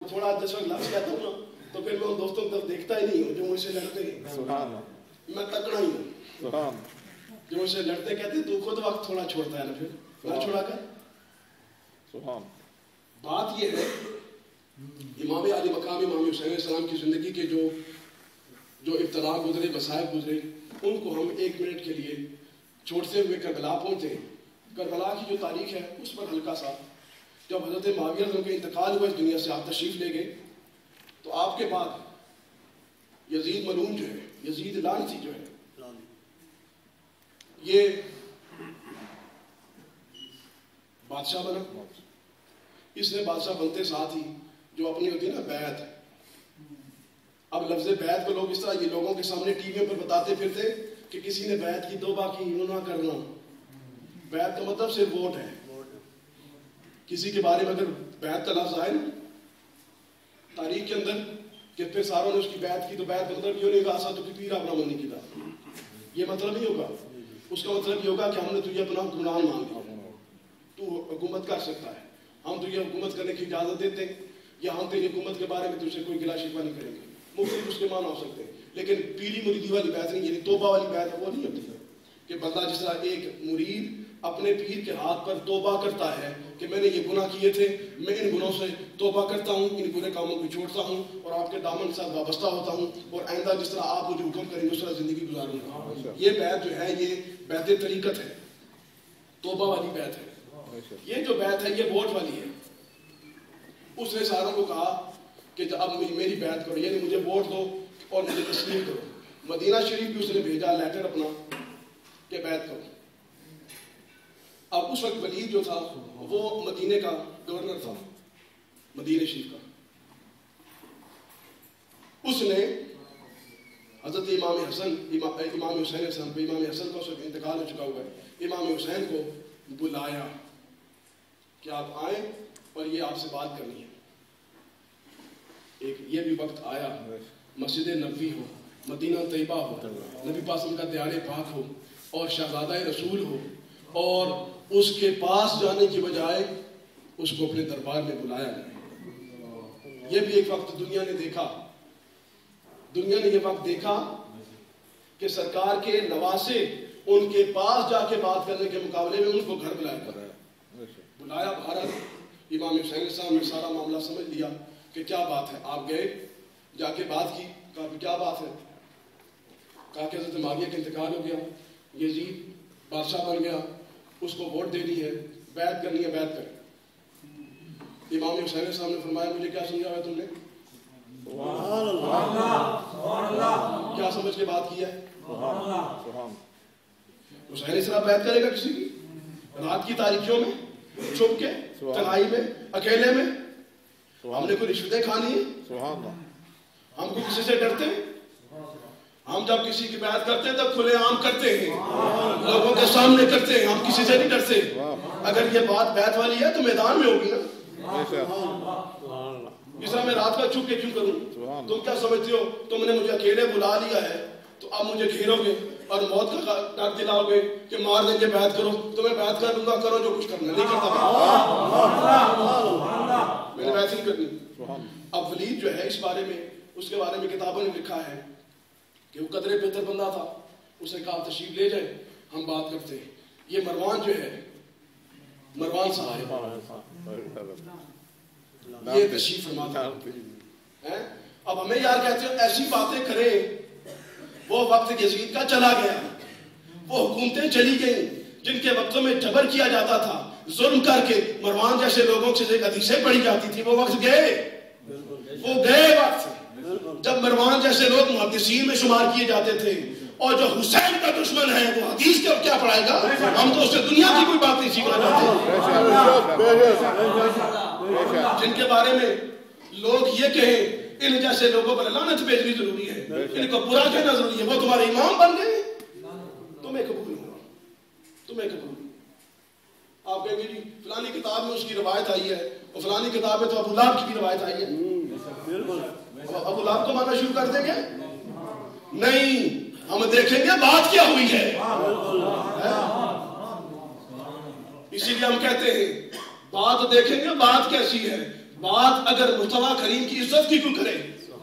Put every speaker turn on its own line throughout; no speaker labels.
تھوڑا جس وقت لفظ کہتا ہوں نا تو پھر میں ان دوستوں کی طرف دیکھتا ہی نہیں ہوں جو مجھ سے لڑتے ہیں. میں تکڑا ہی ہوں. جو مجھ سے لڑتے کہتے ہیں تو خود وقت تھوڑا چھوڑتا ہے نا پھر نہ چھوڑا کر. بات یہ ہے امام علی مقام امام حسین علیہ السلام کی زندگی کے جو ابتلا گزرے مسائل گزرے ان کو ہم 1 منٹ کے لیے چھوڑتے ہوئے کربلا پہنچے. کربلا کی جو تاریخ ہے اس پر ہلکا سا جب حضرت معاویہ رضی اللہ عنہ کا انتقال ہوا اس دنیا سے آپ تشریف لے گئے تو آپ کے بعد یزید ملعون جو ہے یزید لعنتی جو ہے یہ بادشاہ بنا. اس نے بادشاہ بنتے ساتھ ہی جو اپنی ہوتی ہے نا بیعت. اب لفظ بیعت کو لوگ اس طرح یہ لوگوں کے سامنے ٹی ویوں پر بتاتے پھرتے کہ کسی نے بیعت کی توبہ کی انہوں نہ کرنا. بیعت کا مطلب صرف ووٹ ہے. کسی کے بارے میں اگر بیعت کا لفظ آئے نا تاریخ کے اندر کہ پھر ساروں نے اس کی بیعت کی تو بیعت کا مطلب یہ نہیں ہوگا تو پیر اپنا من نہیں کیا. یہ مطلب نہیں ہوگا. اس کا مطلب یہ ہوگا کہ ہم نے تجھے اپنا حکمران مان لیا, تو حکومت کر سکتا ہے, ہم تجھے حکومت کرنے کی اجازت دیتے ہیں یا ہم تیری حکومت کے بارے میں تجھ سے کوئی گلا شکوہ نہیں کریں گے. مختلف اس کے معنی ہو سکتے ہیں لیکن پیری مریدی والی بیعت نہیں, یعنی توبہ والی بیعت وہ نہیں ہوتی ہے کہ بندہ جس طرح ایک مرید اپنے پیر کے ہاتھ پر توبہ کرتا ہے کہ میں نے یہ گناہ کیے تھے, میں ان گناہوں سے توبہ کرتا ہوں, ان برے کاموں کو چھوڑتا ہوں اور آپ کے دامن کے ساتھ وابستہ ہوتا ہوں اور آئندہ جس طرح آپ مجھے حکم کریں گے اس طرح زندگی گزاروں گا. یہ بیعت جو ہے یہ بیعت طریقت ہے, توبہ والی بیعت ہے. یہ جو بیعت ہے یہ ووٹ والی ہے. اس نے ساروں کو کہا کہ اب میری بیعت کرو, یعنی مجھے ووٹ دو اور مجھے تسلیم کرو. مدینہ شریف بھی اس نے بھیجا لیٹر اپنا کہ بیعت کرو. اب اس وقت ولید جو تھا وہ مدینے کا گورنر تھا, مدینہ شریف کا. اس نے حضرت امام حسین علیہ السلام پہ, امام حسن کا اس وقت انتقال ہو چکا ہوا ہے, امام حسین کو بلایا کہ آپ آئیں اور یہ آپ سے بات کرنی ہے. ایک یہ بھی وقت آیا مسجد نبوی ہو, مدینہ طیبہ ہو, نبی پاک کا دیار پاک ہو اور شہزادہ رسول ہو اور اس کے پاس جانے کی بجائے اس کو اپنے دربار میں بلایا جائے. یہ بھی ایک وقت دنیا نے دیکھا. دنیا نے یہ وقت دیکھا کہ سرکار کے نواسے ان کے پاس جا کے بات کرنے کے مقابلے میں ان کو گھر بلایا بھارت. امام حسین علیہ السلام نے سارا معاملہ سمجھ لیا کہ کیا بات ہے. آپ گئے جا کے بات کی, کہا کہ کیا بات ہے. کہا کہ حضرت معاویہ کا انتقال ہو گیا, یزید بادشاہ بن گیا, اس کو ووٹ دینی ہے, بیعت کرنی ہے, بیعت کر. امام حسین علیہ السلام نے فرمایا مجھے کیا سمجھا ہے تم نے, کیا سمجھ کے بات کی ہے. حسین علیہ السلام بیعت کرے گا کسی کی رات کی تاریکیوں میں, چھپ کے, تنہائی میں, اکیلے میں. ہم نے کوئی رشوتیں کھانی ہے, ہم کو کسی سے ڈرتے ہیں. ہم جب کسی کی بیعت کرتے ہیں تب کھلے عام کرتے ہیں, لوگوں کے سامنے کرتے ہیں, ہم کسی سے نہیں ڈرتے. اگر یہ بات بیعت والی ہے تو میدان میں ہوگی نا. اس طرح میں رات کا چھپ کے کیوں کروں. تم کیا سمجھتے ہو تم نے مجھے اکیلے بلا لیا ہے تو اب مجھے گھیرو گے اور موت کا ڈر دلاؤ گے کہ مار دیں گے, بیعت کرو. تو میں بیعت کر دوں گا, کرو جو کچھ کرنا. نہیں کرتا میں نے بیعت نہیں کرنی. اب ولید جو ہے اس بارے میں, اس کے بارے میں کتابوں نے لکھا ہے کہ وہ قدرے بہتر بندہ تھا. اس نے کہا تشریف لے جائیں ہم بات کرتے ہیں. یہ مروان جو ہے, مروان صاحب یہ تشریف فرما تھا. اب ہمیں یار کہتے ہیں ایسی باتیں کریں. وہ وقت یزید کا چلا گیا, وہ حکومتیں چلی گئیں جن کے وقتوں میں جبر کیا جاتا تھا, ظلم کر کے مروان جیسے لوگوں سے حدیثیں پڑھی جاتی تھی. وہ وقت گئے, وہ گئے وقت جب مروان جیسے لوگ محدثین میں شمار کیے جاتے تھے. اور جو حسین کا دشمن ہے وہ حدیث کے کیا پڑھائے گا. ہم تو اس سے دنیا کی کوئی بات نہیں سیکھنا چاہتے. جن کے بارے میں لوگ یہ کہیں ان جیسے لوگوں پر لعنت بھیجنی ضروری ہے, ان کو برا کہنا ضروری ہے. وہ تمہارے امام بن گئے, تمہیں قبول ہوا, تمہیں قبول. آپ کہیں گے جی فلانی کتاب میں اس کی روایت آئی ہے, اور فلانی کتاب میں تو ابو لہب کی بھی روایت آئی ہے. ابو لہب کو ماننا شروع کر دیں گے؟ نہیں, ہم دیکھیں گے بات کیا ہوئی ہے. اسی لیے ہم کہتے ہیں بات دیکھیں گے بات کیسی ہے. بات اگر مصطفیٰ کریم کی عزت کی کوئی کرے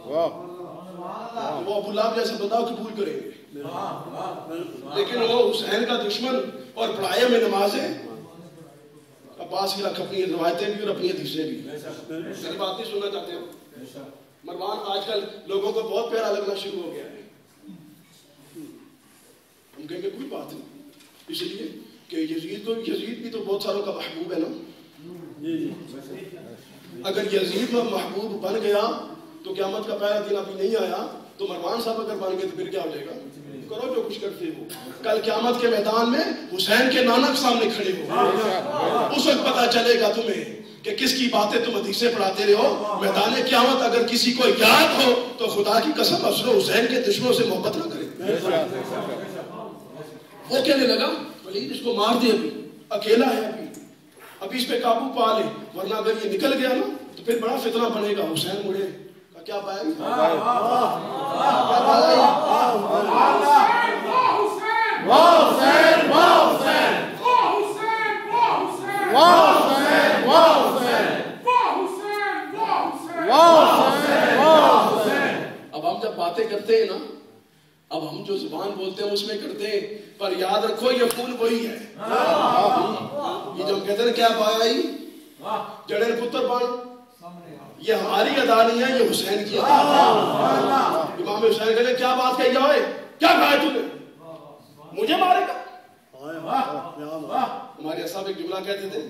وہ ابو لہب جیسے بندہ قبول کریں گے، لیکن وہ حسین کا دشمن اور پڑھائی میں نمازیں عباس کی رکھ اپنی روایتیں بھی اور اپنی حدیثیں بھی. میری بات نہیں سننا چاہتے ہو؟ مروان آج کل لوگوں کو بہت پیارا لگنا شروع ہو گیا ہے. ہم کہیں گے کوئی بات نہیں، اس لیے کہ یزید بھی تو بہت ساروں کا محبوب ہے نا. اگر یزید محبوب بن گیا تو قیامت کا پہلا دن ابھی نہیں آیا، تو مروان صاحب اگر بن گئے تو پھر کیا ہو جائے گا؟ کرو جو کچھ کرتے ہو. کل قیامت کے میدان میں حسین کے نانا کے سامنے کھڑے ہو، اس وقت پتا چلے گا تمہیں کہ کس کی باتیں تم حدیثیں پڑھاتے رہے ہو. میدان قیامت اگر کسی کو یاد ہو تو خدا کی قسم افسر حسین کے دشمنوں سے محبت نہ کرے. وہ کہنے لگا ولید اس کو مار دے، ابھی اکیلا ہے، ابھی اس پہ قابو پا لے، ورنہ اگر یہ نکل گیا نا تو پھر بڑا فتنہ بنے گا. حسین مڑے کیا پایا اب ہم جب باتیں کرتے ہیں نا، اب ہم جو زبان بولتے ہیں اس میں کرتے ہیں، پر یاد رکھو یہ خون وہی ہے. یہ جو ہم کہتے ہیں کیا پایا ہی جڑے پتر بان، یہ ہماری ادا نہیں ہے، یہ حسین کی ادا. امام حسین کہتے کیا بات کہی ہوئے، کیا کہا تو نے مجھے مارے گا. ہمارے صاحب ایک جملہ کہتے تھے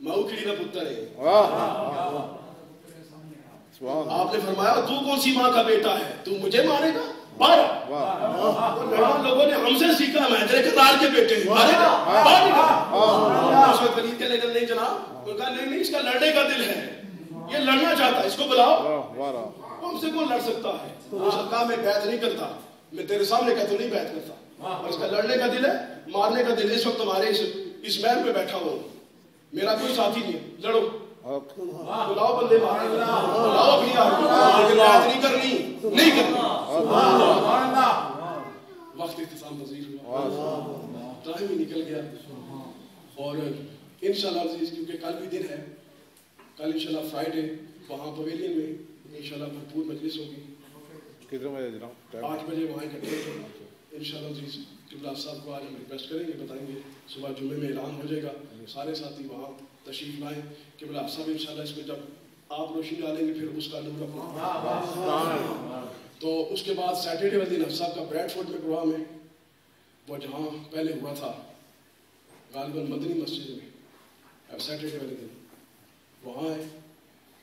مئو کھڑی نہ پتر ہے. آپ نے فرمایا تو کون سی ماں کا بیٹا ہے، تو مجھے مارے گا. لوگوں نے ہم سے سیکھا میں تیرے کردار کے بیٹے ہیں، مارے گا. اس وقت ولید کہنے لگا نہیں جناب، وہ کہا نہیں اس کا لڑنے کا دل ہے، یہ لڑنا چاہتا ہے، اس کو بلاؤ. ہم سے کون لڑ سکتا ہے؟ اس نے کہا میں بیعت نہیں کرتا، میں تیرے سامنے کہتا ہوں نہیں بیعت کرتا، اور اس کا لڑنے کا دل ہے، مارنے کا دل ہے. اس وقت تمہارے اس محل پہ بیٹھا ہوں، میرا کوئی ساتھی نہیں ہے، لڑو، بلاؤ بندے مارے، بلاؤ اپنی آدمی، بیعت نہیں کرنی، نہیں کرنی. وقت اختتام پذیر ہوا، ٹائم ہی نکل گیا. اور انشاءاللہ عزیز کیونکہ کل بھی دن ہے، کل انشاءاللہ فرائیڈے وہاں پویلین میں انشاءاللہ بھرپور مجلس ہوگی. 8 بجے وہاں اکٹھے ہیں انشاءاللہ عزیز. قبلہ صاحب کو آج ہم ریکویسٹ کریں گے، بتائیں گے صبح جمعے میں اعلان ہو جائے گا، سارے ساتھی وہاں تشریف لائیں. قبلہ صاحب انشاءاللہ اس میں جب آپ روشنی ڈالیں گے پھر اس کا نور اپنا. تو اس کے بعد سیٹرڈے والے دن صاحب کا بریڈ فورڈ میں پروگرام ہے، وہ جہاں پہلے ہوا تھا غالباً مدنی مسجد میں، اب سیٹرڈے والے دن وہاں ہے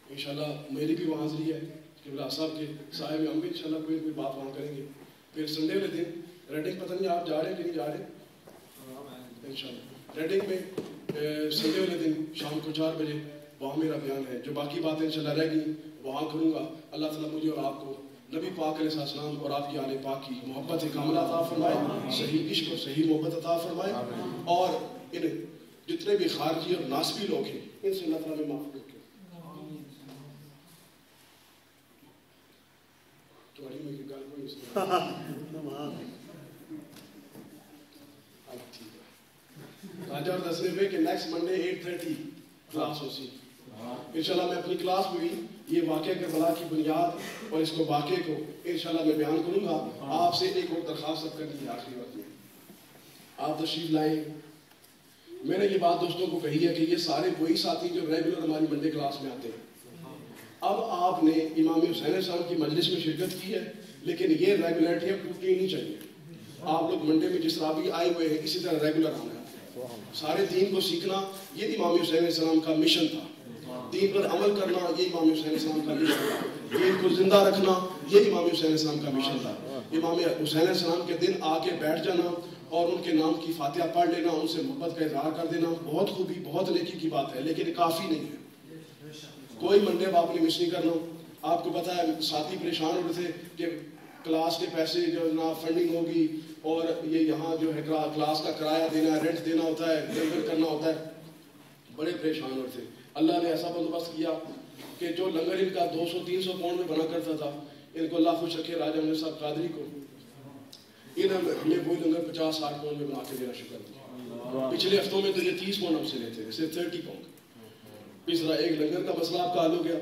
انشاءاللہ. میری بھی وہاں حاضری ہے، قبلہ صاحب کے سائے میں ہم بھی انشاءاللہ کوئی بات وہاں کریں گے. پھر سنڈے والے دن ریڈنگ، پتہ نہیں آپ جا رہے ہیں کہ نہیں جا رہے انشاءاللہ. ریڈنگ میں سنڈے والے دن شام کو 4 بجے وہاں میرا بیان ہے. جو باقی باتیں انشاءاللہ رہ گئی وہاں کروں گا. اللہ تعالیٰ مجھے اور آپ کو نبی پاک علیہ السلام اور آپ کی آل پاک کی محبت کاملہ عطا فرمائے، صحیح عشق اور صحیح محبت عطا فرمائے، اور ان جتنے بھی خارجی اور ناسبی لوگ ہیں ان سے اللہ تعالیٰ معاف کر کے راجہ اور دسنے پہ کہ نیکسٹ منڈے 8:30 کلاس ہو سی انشاءاللہ. میں اپنی کلاس میں بھی یہ واقعہ کربلا کی بنیاد اور اس کو واقعے کو انشاءاللہ میں بیان کروں گا. آپ سے ایک اور درخواست سب کرنی ہے آخری وقت میں، آپ تشریف لائیں. میں نے یہ بات دوستوں کو کہی ہے کہ یہ سارے وہی ساتھی جو ریگولر ہماری منڈے کلاس میں آتے ہیں. اب آپ نے امام حسین صاحب کی مجلس میں شرکت کی ہے، لیکن یہ ریگولیرٹی اب ٹوٹنی نہیں چاہیے. آپ لوگ منڈے میں جس طرح بھی آئے ہوئے ہیں اسی طرح ریگولر آنا ہے. سارے دین کو سیکھنا یہ امام حسین السلام کا مشن تھا. دین پر عمل کرنا یہ امام حسین السلام کا مشن تھا. دین کو زندہ رکھنا یہ امام حسین السلام کا مشن تھا. امام حسین السلام کے دن آ کے بیٹھ جانا اور ان کے نام کی فاتحہ پڑھ لینا، ان سے محبت کا اظہار کر دینا بہت خوبی، بہت نیکی کی بات ہے، لیکن کافی نہیں ہے. کوئی منڈے آپ نے مس نہیں کرنا. آپ کو پتا ہے ساتھی پریشان ہو رہے تھے کہ کلاس کے پیسے جو نا فنڈنگ ہوگی اور یہ یہاں جو ہے کلاس کا کرایہ دینا ہے، رینٹ دینا ہوتا ہے، ڈیلیور کرنا ہوتا ہے، بڑے پریشان ہو رہے تھے. اللہ نے ایسا بندوبست کیا کہ جو لنگر ان کا 200-300 پاؤنڈ میں بنا کرتا تھا، ان کو اللہ خوش رکھے راجہ امیر صاحب قادری کو، انہوں نے وہی لنگر 50-60 پاؤنڈ میں بنا کے دینا شروع کر دیا. پچھلے ہفتوں میں تو یہ 30 پاؤنڈ ہم سے لیتے تھے، صرف 30 پاؤنڈ اس طرح ایک لنگر کا مسئلہ آپ کا حل ہو گیا.